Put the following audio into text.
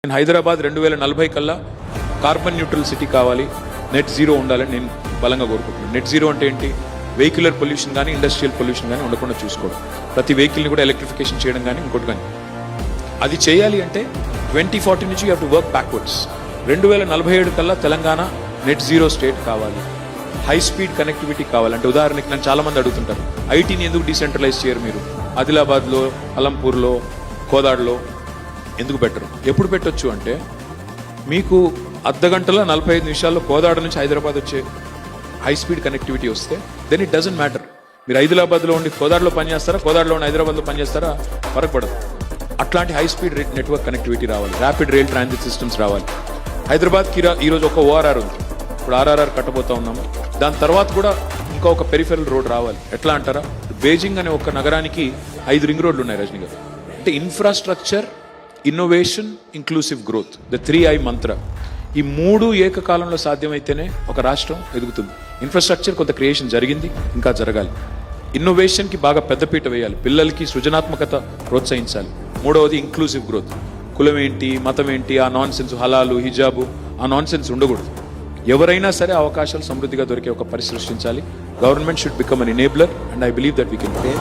హైదరాబాద్ 2040 కల్లా carbon neutral city కావాలి, net zero ఉండాలని నేను బలంగా కోరుకుంటున్నాను. నెట్ జీరో అంటే ఏంటి? వెహికులర్ పొల్యూషన్ కానీ ఇండస్ట్రియల్ పొల్యూషన్ కానీ ఉండకుండా చూసుకోవడం, ప్రతి వెహికల్ని కూడా ఎలక్ట్రిఫికేషన్ చేయడం కానీ ఇంకోటి కానీ. అది చేయాలి అంటే 2040 నుంచి you have to work backwards. 2047 కల్లా తెలంగాణ నెట్ జీరో స్టేట్ కావాలి, హై స్పీడ్ కనెక్టివిటీ కావాలంటే ఉదాహరణకి నన్ను చాలామంది అడుగుతుంటారు, ఐటీని ఎందుకు డీసెంట్రలైజ్ చేయరు మీరు? ఆదిలాబాద్లో, అలంపూర్లో, కోదాడలో ఎందుకు పెట్టరు? ఎప్పుడు పెట్టొచ్చు అంటే మీకు అర్ధగంటలో 45 నిమిషాల్లో కోదాడ నుంచి హైదరాబాద్ వచ్చే హై స్పీడ్ కనెక్టివిటీ వస్తే దెన్ ఇట్ డజంట్ మ్యాటర్. మీరు హైదరాబాద్లో ఉండి కోదాడలో పనిచేస్తారా, కోదాడలో ఉండి హైదరాబాద్లో పనిచేస్తారా, ఫరక్ పడదు. అట్లాంటి హై స్పీడ్ నెట్వర్క్ కనెక్టివిటీ రావాలి, ర్యాపిడ్ రైల్ ట్రాన్సిట్ సిస్టమ్స్ రావాలి. హైదరాబాద్కి ఈరోజు ఒక ఓఆర్ఆర్ ఉంది, ఇప్పుడు ఆర్ఆర్ఆర్ కట్టబోతా ఉన్నాము. దాని తర్వాత కూడా ఇంకా ఒక పెరిఫెరల్ రోడ్ రావాలి. ఎట్లా అంటారా, బీజింగ్ అనే ఒక నగరానికి 5 రింగ్ రోడ్లు ఉన్నాయి రజనీ గారు. అంటే infrastructure, innovation, inclusive growth, the 3I మంత్ర. ఈ 3 ఏకకాలంలో సాధ్యమైతేనే ఒక రాష్ట్రం ఎదుగుతుంది. ఇన్ఫ్రాస్ట్రక్చర్ కొంత క్రియేషన్ జరిగింది, ఇంకా జరగాలి. ఇన్నోవేషన్కి బాగా పెద్దపీట వేయాలి, పిల్లలకి సృజనాత్మకత ప్రోత్సహించాలి. 3వది ఇంక్లూసివ్ గ్రోత్. కులం ఏంటి, మతం ఏంటి, ఆ నాన్ సెన్స్, హలాలు, హిజాబు, ఆ నాన్ సెన్స్ ఉండకూడదు. ఎవరైనా సరే అవకాశాలు సమృద్ధిగా దొరికే ఒక పరిస్థితి సృష్టించాలి. Government should become an enabler and I believe that we can play